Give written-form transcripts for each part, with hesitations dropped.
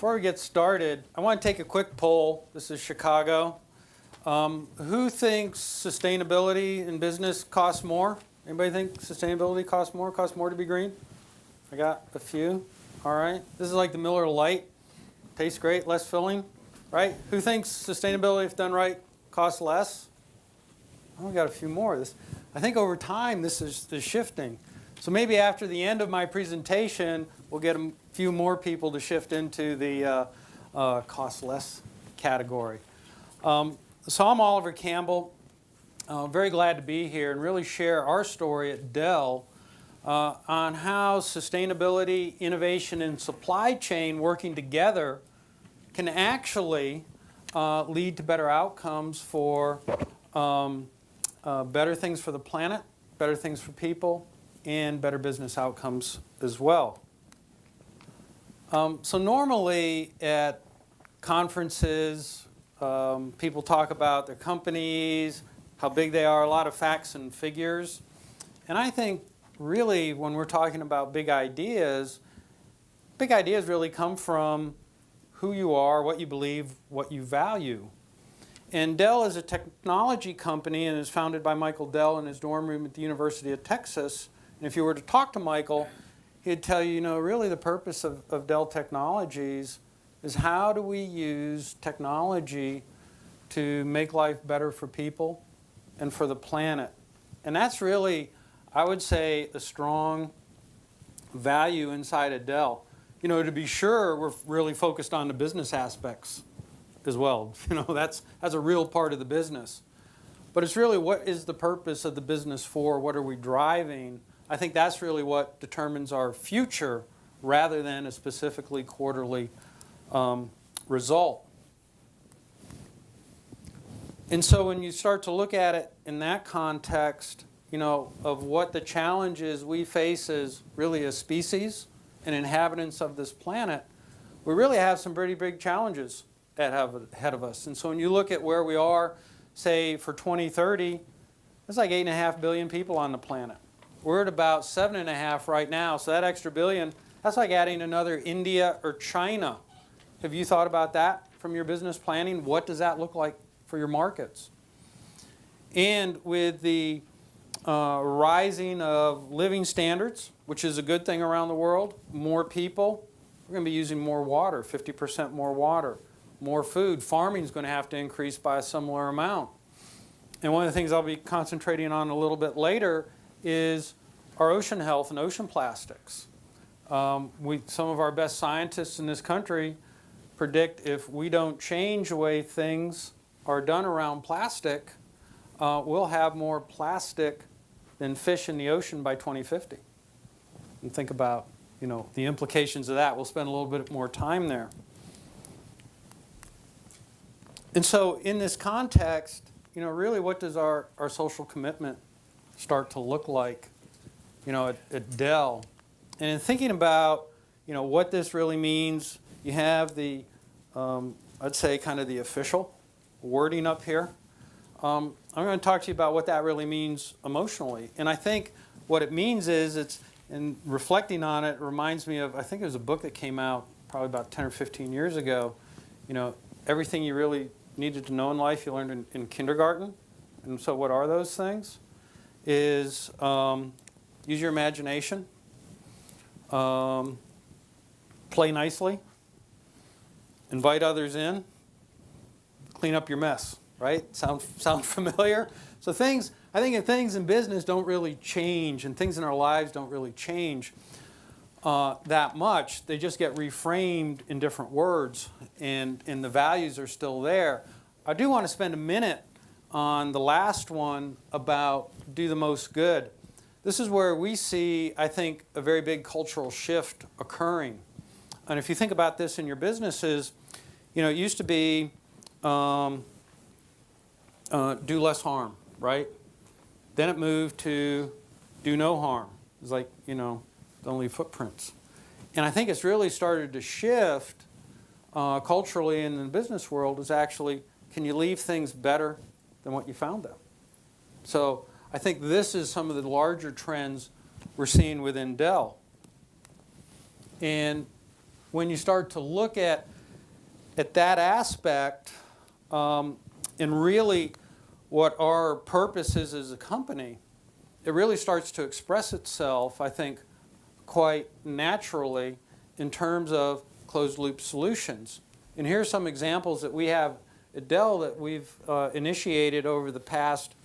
Before we get started, I want to take a quick poll. This is Chicago. Who thinks sustainability in business costs more? Anybody think sustainability costs more? Costs more to be green? I got a few. All right. This is like the Miller Lite. Tastes great, less filling, right? Who thinks sustainability, if done right, costs less? Oh, we got a few more. I think over time this is shifting. So maybe after the end of my presentation, we'll get a few more people to shift into the cost less category. So I'm Oliver Campbell. Very glad to be here and really share our story at Dell on how sustainability, innovation, and supply chain working together can actually lead to better outcomes for better things for the planet, better things for people, and better business outcomes as well. So normally at conferences, people talk about their companies, how big they are, a lot of facts and figures. And I think really when we're talking about big ideas really come from who you are, what you believe, what you value. And Dell is a technology company and is founded by Michael Dell in his dorm room at the University of Texas. And if you were to talk to Michael, he'd tell you, really the purpose of Dell Technologies is how do we use technology to make life better for people and for the planet. And that's really, I would say, a strong value inside of Dell. To be sure, we're really focused on the business aspects as well. That's a real part of the business. But it's really what is the purpose of the business for? What are we driving? I think that's really what determines our future rather than a specifically quarterly result. And so when you start to look at it in that context, of what the challenges we face as really a species and inhabitants of this planet, we really have some pretty big challenges ahead of us. And so when you look at where we are, say for 2030, there's like 8.5 billion people on the planet. We're at about 7.5 right now, so that extra billion, that's like adding another India or China. Have you thought about that from your business planning? What does that look like for your markets? And with the rising of living standards, which is a good thing around the world, more people, we're going to be using more water, 50% more water, more food. Farming is going to have to increase by a similar amount. And one of the things I'll be concentrating on a little bit later is our ocean health and ocean plastics. Some of our best scientists in this country predict if we don't change the way things are done around plastic, we'll have more plastic than fish in the ocean by 2050. And think about, the implications of that. We'll spend a little bit more time there. And so in this context, really what does our social commitment start to look like, at Dell? And in thinking about, what this really means, you have the, I'd say kind of the official wording up here. I'm going to talk to you about what that really means emotionally. And I think what it means is and reflecting on it reminds me of, I think it was a book that came out probably about 10 or 15 years ago. Everything you really needed to know in life you learned in kindergarten. And so what are those things? Is use your imagination, play nicely, invite others in, clean up your mess, right? Sound familiar? So I think things in business don't really change, and things in our lives don't really change that much. They just get reframed in different words, and the values are still there. I do want to spend a minute on the last one about do the most good. This is where we see, I think, a very big cultural shift occurring. And if you think about this in your businesses, it used to be do less harm, right? Then it moved to do no harm. It's like, don't leave footprints. And I think it's really started to shift culturally in the business world is actually, can you leave things better than what you found them? So I think this is some of the larger trends we're seeing within Dell. And when you start to look at at that aspect, and really what our purpose is as a company, it really starts to express itself, I think, quite naturally in terms of closed-loop solutions. And here are some examples that we have at Dell that we've initiated over the past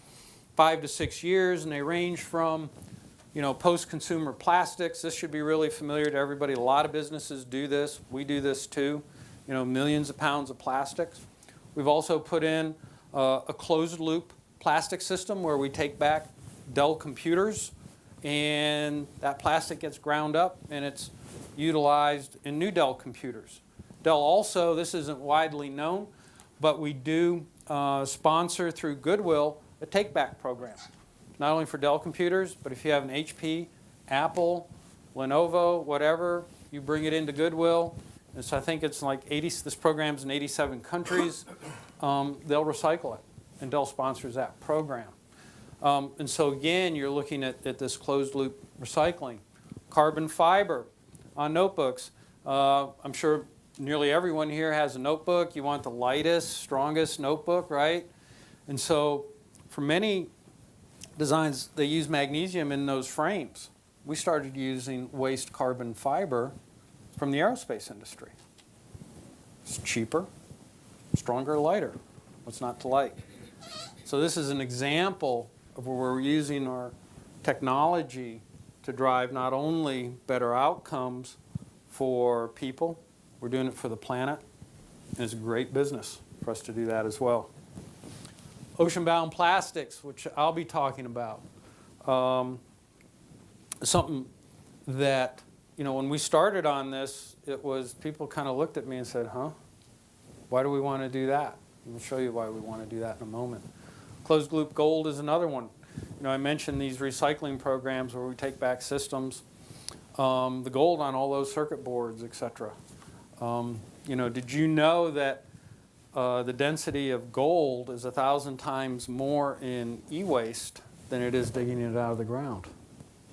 5 to 6 years, and they range from, post-consumer plastics. This should be really familiar to everybody. A lot of businesses do this. We do this too. Millions of pounds of plastics. We've also put in a closed-loop plastic system where we take back Dell computers, and that plastic gets ground up and it's utilized in new Dell computers. Dell also, this isn't widely known, but we do sponsor through Goodwill a take-back program. Not only for Dell computers, but if you have an HP, Apple, Lenovo, whatever, you bring it into Goodwill. And so I think it's like 80, this program's in 87 countries. They'll recycle it, and Dell sponsors that program. And so again, you're looking at this closed-loop recycling. Carbon fiber on notebooks. I'm sure nearly everyone here has a notebook. You want the lightest, strongest notebook, right? And so for many designs, they use magnesium in those frames. We started using waste carbon fiber from the aerospace industry. It's cheaper, stronger, lighter. What's not to like? So this is an example of where we're using our technology to drive not only better outcomes for people, we're doing it for the planet, and it's a great business for us to do that as well. Ocean-bound plastics, which I'll be talking about, something that, when we started on this, it was people kind of looked at me and said, huh? Why do we want to do that? I'll show you why we want to do that in a moment. Closed-loop gold is another one. I mentioned these recycling programs where we take back systems, the gold on all those circuit boards, etc. Did you know that the density of gold is 1,000 times more in e-waste than it is digging it out of the ground,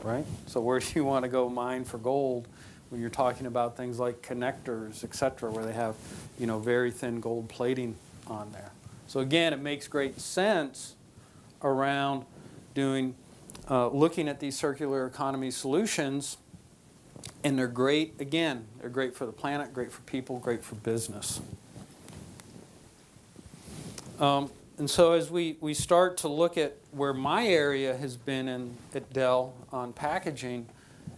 right? So where do you want to go mine for gold when you're talking about things like connectors, etc., where they have, very thin gold plating on there? So again, it makes great sense around doing, looking at these circular economy solutions, and they're great, again, they're great for the planet, great for people, great for business. And so as we start to look at where my area has been at Dell on packaging,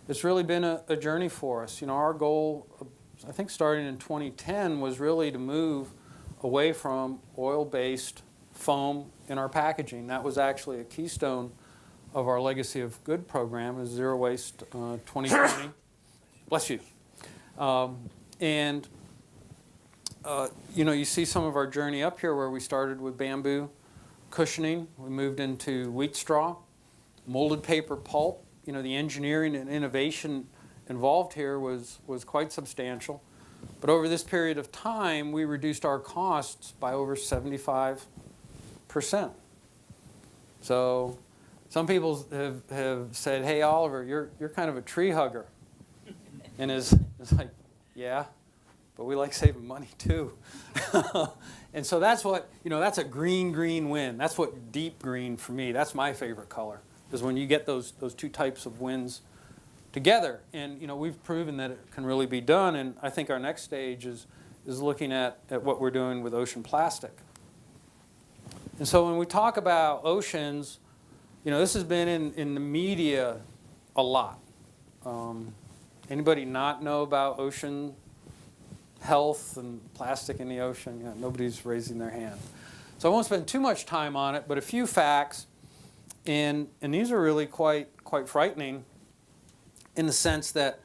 it's really been a journey for us. Our goal, I think starting in 2010, was really to move away from oil-based foam in our packaging. That was actually a keystone of our Legacy of Good program, is Zero Waste 2020. Bless you. You see some of our journey up here where we started with bamboo cushioning. We moved into wheat straw, molded paper pulp. The engineering and innovation involved here was quite substantial. But over this period of time, we reduced our costs by over 75%. So some people have said, hey, Oliver, you're kind of a tree hugger. And it's like, yeah, but we like saving money too. And so that's what, that's a green win. That's what deep green for me, that's my favorite color, is when you get those two types of wins together. And we've proven that it can really be done. And I think our next stage is looking at what we're doing with ocean plastic. And so when we talk about oceans, this has been in the media a lot. Anybody not know about ocean health and plastic in the ocean? Nobody's raising their hand. So I won't spend too much time on it, but a few facts, and these are really quite frightening in the sense that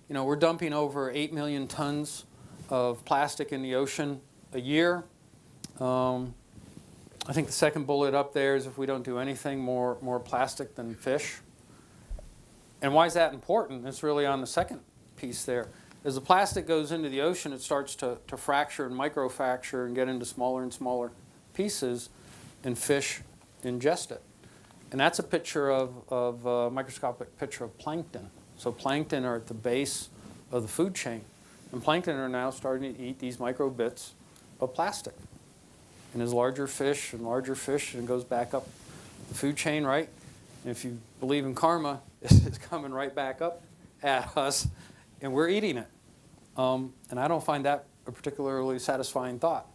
we're dumping over 8 million tons of plastic in the ocean a year. I think the second bullet up there is if we don't do anything, more plastic than fish. And why is that important? It's really on the second piece there. As the plastic goes into the ocean, it starts to fracture and microfracture and get into smaller and smaller pieces, and fish ingest it. And that's a picture of a microscopic picture of plankton. So plankton are at the base of the food chain. And plankton are now starting to eat these micro bits of plastic. And there's larger fish and it goes back up the food chain, right? And if you believe in karma, it's coming right back up at us, and we're eating it. And I don't find that a particularly satisfying thought.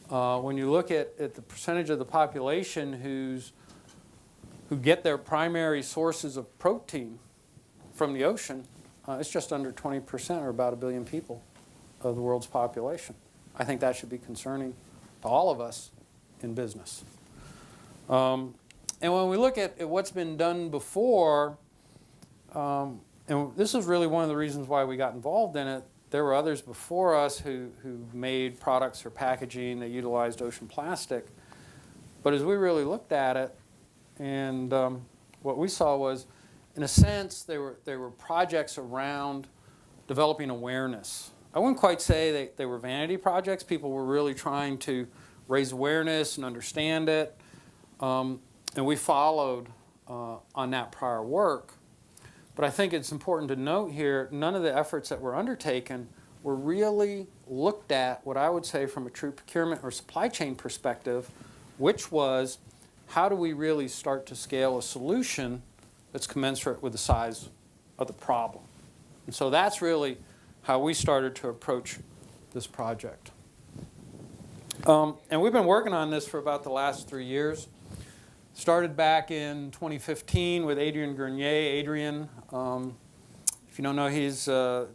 When you look at the percentage of the population who get their primary sources of protein from the ocean, it's just under 20%, or about 1 billion people of the world's population. I think that should be concerning to all of us in business. And when we look at what's been done before, and this is really one of the reasons why we got involved in it. There were others before us who made products or packaging that utilized ocean plastic. But as we really looked at it, and what we saw was, in a sense, there were projects around developing awareness. I wouldn't quite say they were vanity projects. People were really trying to raise awareness and understand it. And we followed on that prior work. But I think it's important to note here, none of the efforts that were undertaken were really looked at, what I would say from a true procurement or supply chain perspective, which was, how do we really start to scale a solution that's commensurate with the size of the problem? And so that's really how we started to approach this project. And we've been working on this for about the last 3 years. Started back in 2015 with Adrian Grenier. Adrian, if you don't know, he's a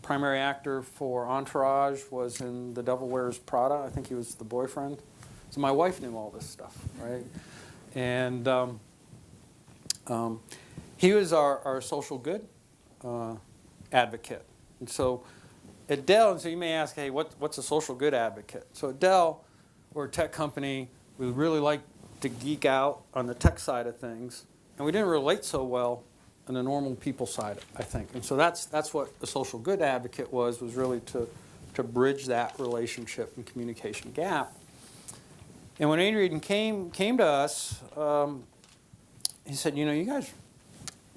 primary actor for Entourage, was in The Devil Wears Prada. I think he was the boyfriend. So my wife knew all this stuff, right? And he was our social good advocate. And so at Dell, and so you may ask, hey, what's a social good advocate? So at Dell, we're a tech company. We really like to geek out on the tech side of things, and we didn't relate so well on the normal people side, I think. And so that's what a social good advocate was really to bridge that relationship and communication gap. And when Adrian came to us, he said, you guys,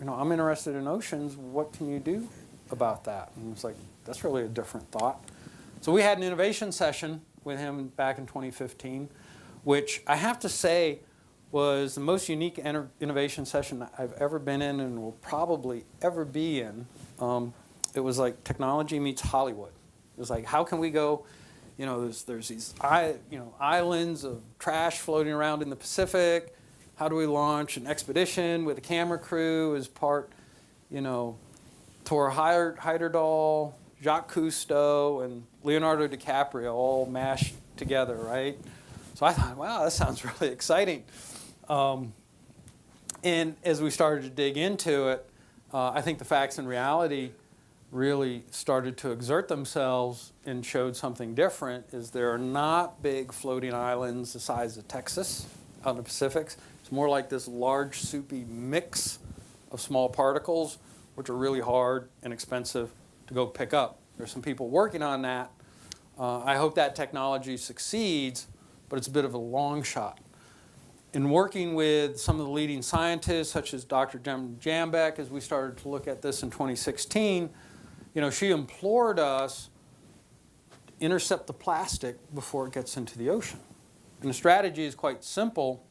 I'm interested in oceans. What can you do about that? And I was like, that's really a different thought. So we had an innovation session with him back in 2015, which I have to say was the most unique innovation session I've ever been in and will probably ever be in. It was like technology meets Hollywood. It was like, how can we go, there's these islands of trash floating around in the Pacific. How do we launch an expedition with a camera crew as part, Thor Heyerdahl, Jacques Cousteau, and Leonardo DiCaprio all mashed together, right? So I thought, wow, that sounds really exciting. And as we started to dig into it, I think the facts and reality really started to exert themselves and showed something different, is there are not big floating islands the size of Texas out in the Pacific. It's more like this large, soupy mix of small particles, which are really hard and expensive to go pick up. There's some people working on that. I hope that technology succeeds, but it's a bit of a long shot. In working with some of the leading scientists, such as Dr. Jem Jambeck, as we started to look at this in 2016, she implored us to intercept the plastic before it gets into the ocean. And the strategy is quite simple,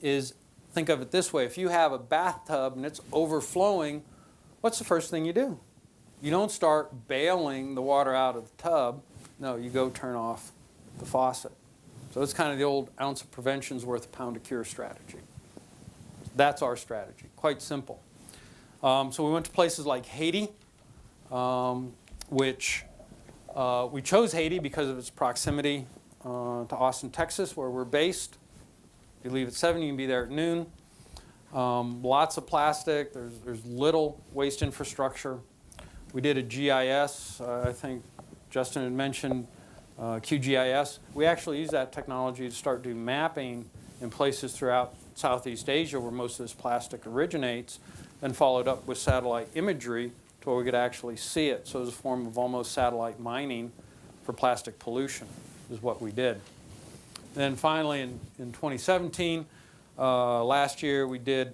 think of it this way. If you have a bathtub and it's overflowing, what's the first thing you do? You don't start bailing the water out of the tub. No, you go turn off the faucet. So it's kind of the old ounce of prevention's worth a pound of cure strategy. That's our strategy, quite simple. So we went to places like Haiti, which we chose Haiti because of its proximity to Austin, Texas, where we're based. You leave at 7, you can be there at noon. Lots of plastic, there's little waste infrastructure. We did a GIS, I think Justin had mentioned QGIS. We actually use that technology to start doing mapping in places throughout Southeast Asia where most of this plastic originates, then followed up with satellite imagery to where we could actually see it. So it was a form of almost satellite mining for plastic pollution is what we did. And then finally in 2017, last year we did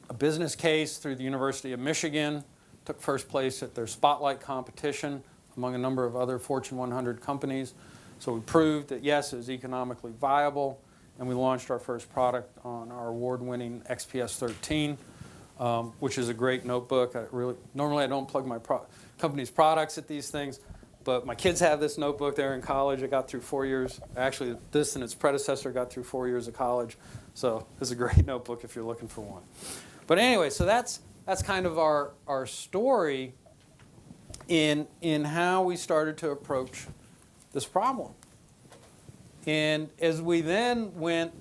a business case through the University of Michigan, took first place at their spotlight competition among a number of other Fortune 100 companies So we proved that, yes, it was economically viable, and we launched our first product on our award-winning XPS 13, which is a great notebook. Normally I don't plug my company's products at these things, but my kids have this notebook. They're in college. It got through 4 years. Actually, this and its predecessor got through 4 years of college. So it's a great notebook if you're looking for one. But anyway, so that's kind of our story in how we started to approach this problem. And as we then went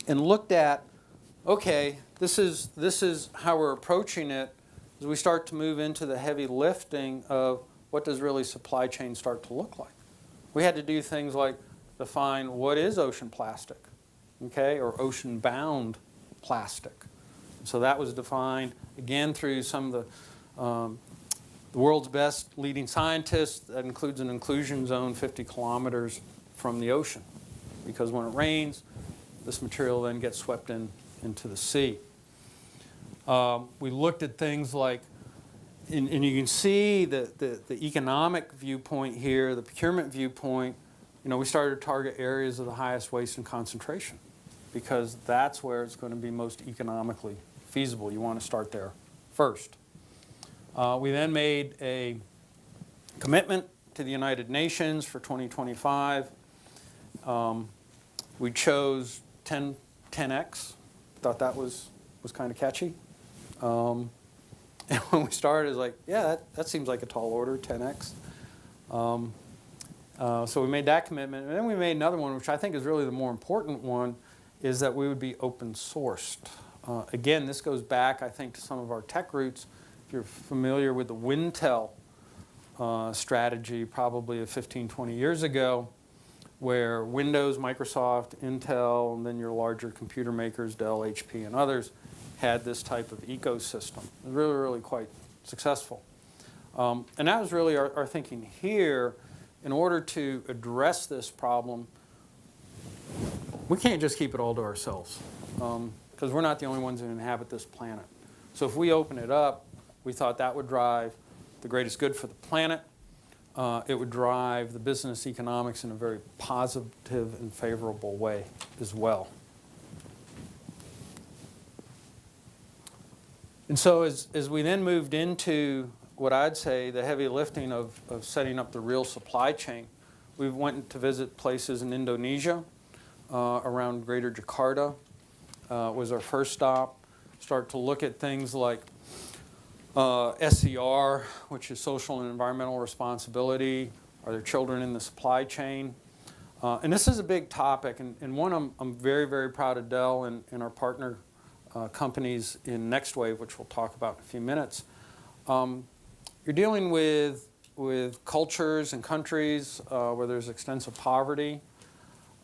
and looked at, okay, this is how we're approaching it, as we start to move into the heavy lifting of what does really supply chain start to look like. We had to do things like define what is ocean plastic, okay, or ocean-bound plastic. So that was defined, again, through some of the world's best leading scientists. That includes an inclusion zone 50 kilometers from the ocean, because when it rains, this material then gets swept into the sea. We looked at things like, and you can see the economic viewpoint here, the procurement viewpoint. We started to target areas of the highest waste and concentration, because that's where it's going to be most economically feasible. You want to start there first. We then made a commitment to the United Nations for 2025. We chose 10x. Thought that was kind of catchy. And when we started, it was like, yeah, that seems like a tall order, 10x. So we made that commitment. And then we made another one, which I think is really the more important one, is that we would be open sourced. Again, this goes back, I think, to some of our tech roots. If you're familiar with the Wintel strategy, probably of 15, 20 years ago, where Windows, Microsoft, Intel, and then your larger computer makers, Dell, HP, and others, had this type of ecosystem. It was really, really quite successful. And that was really our thinking here. In order to address this problem, we can't just keep it all to ourselves, because we're not the only ones that inhabit this planet. So if we open it up, we thought that would drive the greatest good for the planet. It would drive the business economics in a very positive and favorable way as well. And so as we then moved into what I'd say the heavy lifting of setting up the real supply chain, we went to visit places in Indonesia, around Greater Jakarta was our first stop. Start to look at things like SER, which is social and environmental responsibility. Are there children in the supply chain? And this is a big topic, and one I'm very, very proud of Dell and our partner companies in NextWave, which we'll talk about in a few minutes. You're dealing with cultures and countries where there's extensive poverty.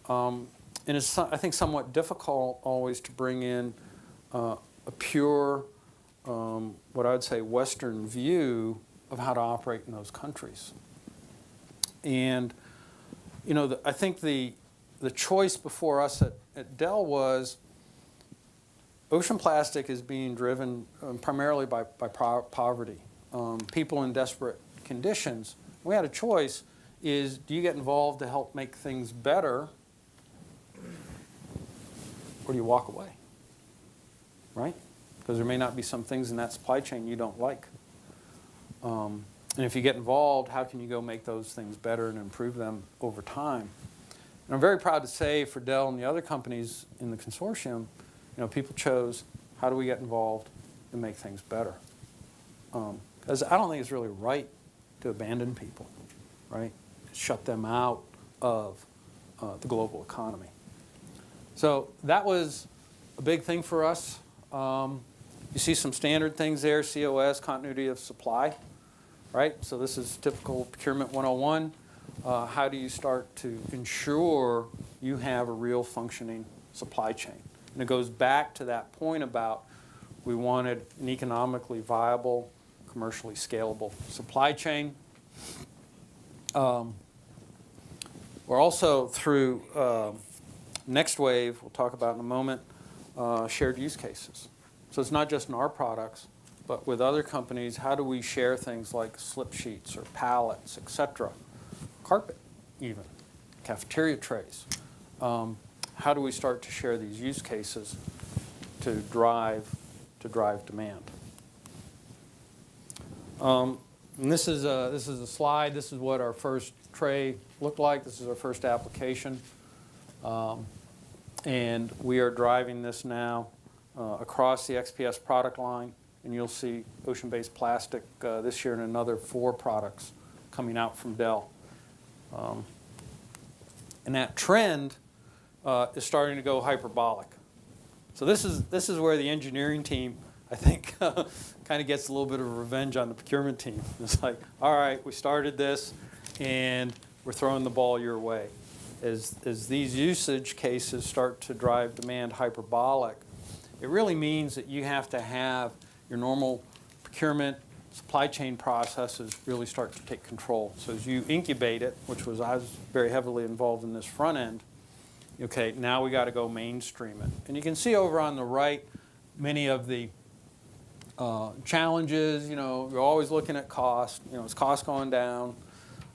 And it's, I think, somewhat difficult always to bring in a pure, what I would say, Western view of how to operate in those countries. And, I think the choice before us at Dell was ocean plastic is being driven primarily by poverty. People in desperate conditions. We had a choice: is do you get involved to help make things better, or do you walk away? Right? Because there may not be some things in that supply chain you don't like. And if you get involved, how can you go make those things better and improve them over time? And I'm very proud to say for Dell and the other companies in the consortium, people chose, how do we get involved and make things better? Because I don't think it's really right to abandon people, right? Shut them out of the global economy. So that was a big thing for us. You see some standard things there, COS, continuity of supply, right? So this is typical procurement 101. How do you start to ensure you have a real functioning supply chain? And it goes back to that point about we wanted an economically viable, commercially scalable supply chain. We're also through NextWave, we'll talk about in a moment, shared use cases. So it's not just in our products, but with other companies, how do we share things like slip sheets or pallets, etc., carpet, even, cafeteria trays. How do we start to share these use cases to drive demand? And this is a slide. This is what our first tray looked like. This is our first application. And we are driving this now across the XPS product line. And you'll see ocean-based plastic this year and another 4 products coming out from Dell. And that trend is starting to go hyperbolic. So this is where the engineering team, I think, kind of gets a little bit of revenge on the procurement team. It's like, all right, we started this, and we're throwing the ball your way. As these usage cases start to drive demand hyperbolic, it really means that you have to have your normal procurement supply chain processes really start to take control. So as you incubate it, I was very heavily involved in this front end, okay, now we got to go mainstream it. And you can see over on the right many of the challenges. You're always looking at cost. Is cost going down?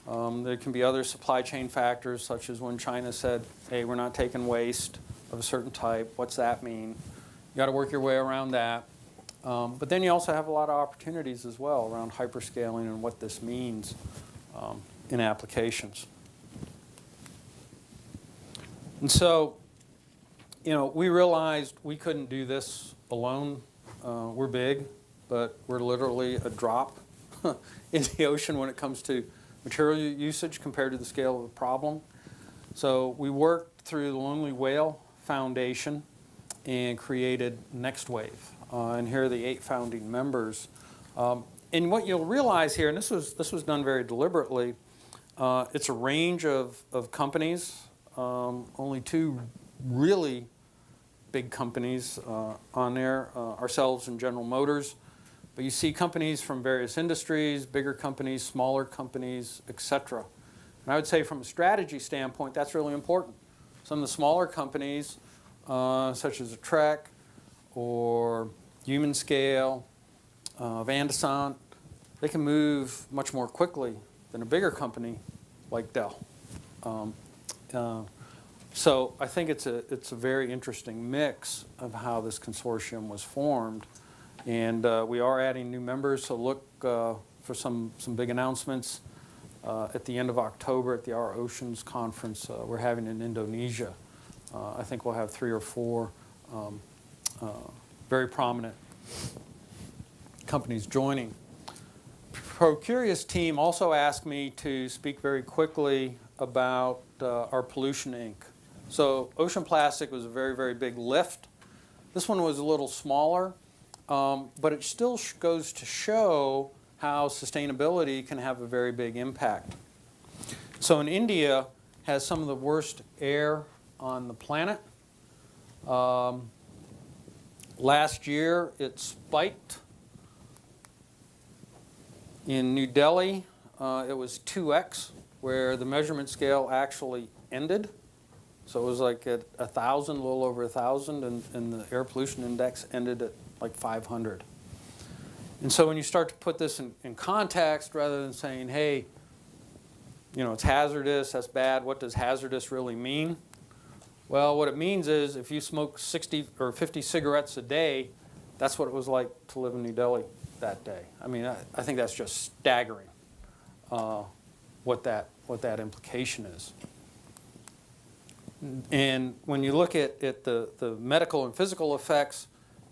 There can be other supply chain factors, such as when China said, hey, we're not taking waste of a certain type. What's that mean? You got to work your way around that. But then you also have a lot of opportunities as well around hyperscaling and what this means in applications. And so, we realized we couldn't do this alone. We're big, but we're literally a drop in the ocean when it comes to material usage compared to the scale of the problem. So we worked through the Lonely Whale Foundation and created Next Wave. And here are the 8 founding members. And what you'll realize here, and this was done very deliberately, it's a range of companies. Only 2 really big companies on there, ourselves and General Motors. But you see companies from various industries, bigger companies, smaller companies, etc. And I would say from a strategy standpoint, that's really important. Some of the smaller companies, such as a Trek or Human Scale, Vandesant, they can move much more quickly than a bigger company like Dell. So I think it's a very interesting mix of how this consortium was formed. And we are adding new members, so look for some big announcements at the end of October at the Our Oceans conference we're having in Indonesia. I think we'll have 3 or 4 very prominent companies joining. Procurious team also asked me to speak very quickly about our pollution inc. So ocean plastic was a very, very big lift. This one was a little smaller, but it still goes to show how sustainability can have a very big impact. So in India has some of the worst air on the planet. Last year it spiked. In New Delhi, it was 2x, where the measurement scale actually ended. So it was like at 1,000, a little over 1,000, and the air pollution index ended at like 500. And so when you start to put this in context, rather than saying, hey, it's hazardous, that's bad, what does hazardous really mean? Well, what it means is if you smoke 60 or 50 cigarettes a day, that's what it was like to live in New Delhi that day. I mean, I think that's just staggering what that implication is. And when you look at the medical and physical effects,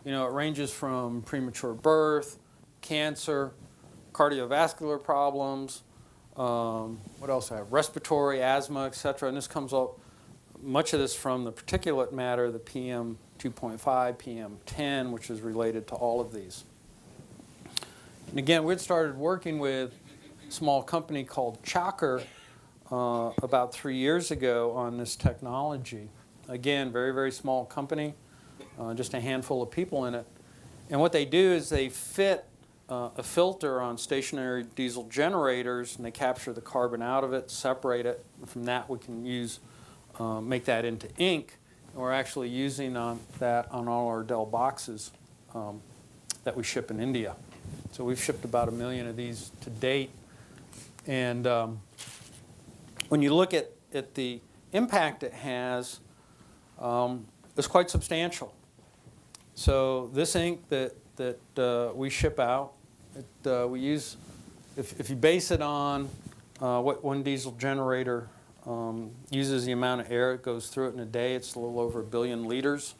it ranges from premature birth, cancer, cardiovascular problems, what else I have? Respiratory, asthma, etc. And this comes up, much of this from the particulate matter, the PM 2.5, PM10, which is related to all of these. And again, we'd started working with a small company called Chakra about 3 years ago on this technology. Again, very, very small company, just a handful of people in it. And what they do is they fit a filter on stationary diesel generators, and they capture the carbon out of it, separate it, and from that we can make that into ink. And we're actually using that on all our Dell boxes that we ship in India. So we've shipped about 1 million of these to date. And when you look at the impact it has, it's quite substantial. So this ink that we ship out, we use, if you base it on what one diesel generator uses, the amount of air it goes through it in a day, it's a little over 1 billion liters.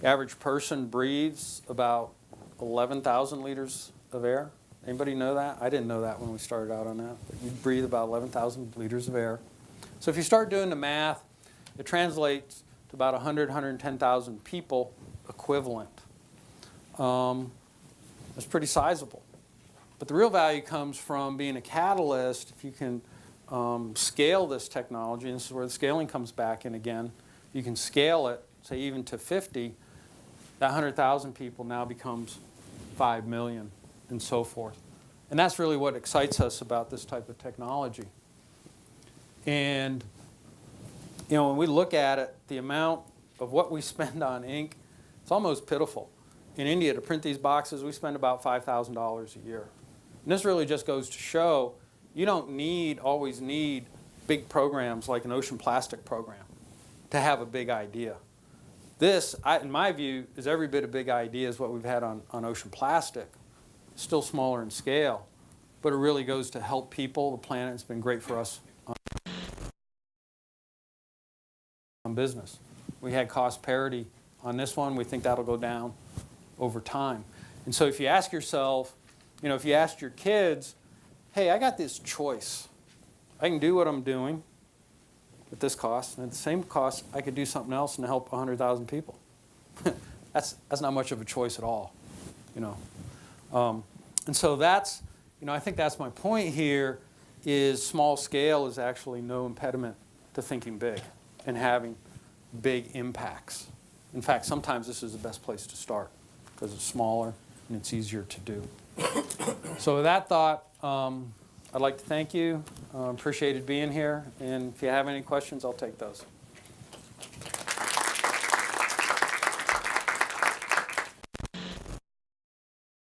The average person breathes about 11,000 liters of air. Anybody know that? I didn't know that when we started out on that. But you breathe about 11,000 liters of air. So if you start doing the math, it translates to about 110,000 people equivalent. That's pretty sizable. But the real value comes from being a catalyst. If you can scale this technology, and this is where the scaling comes back in again, you can scale it, say even to 50, that 100,000 people now becomes 5 million and so forth. And that's really what excites us about this type of technology. And you know, when we look at it, the amount of what we spend on ink, it's almost pitiful. In India, to print these boxes, we spend about $5,000 a year. And this really just goes to show you don't always need big programs like an ocean plastic program to have a big idea. This, in my view, is every bit a big idea as what we've had on ocean plastic. Still smaller in scale, but it really goes to help people, the planet. It's been great for us on business. We had cost parity on this one. We think that'll go down over time. And so if you ask yourself, you know, if you asked your kids, hey, I got this choice. I can do what I'm doing at this cost, and at the same cost, I could do something else and help 100,000 people. That's not much of a choice at all, you know. And so that's, you know, I think that's my point here, is small scale is actually no impediment to thinking big and having big impacts. In fact, sometimes this is the best place to start because it's smaller and it's easier to do. So with that thought, I'd like to thank you. Appreciated being here. And if you have any questions, I'll take those.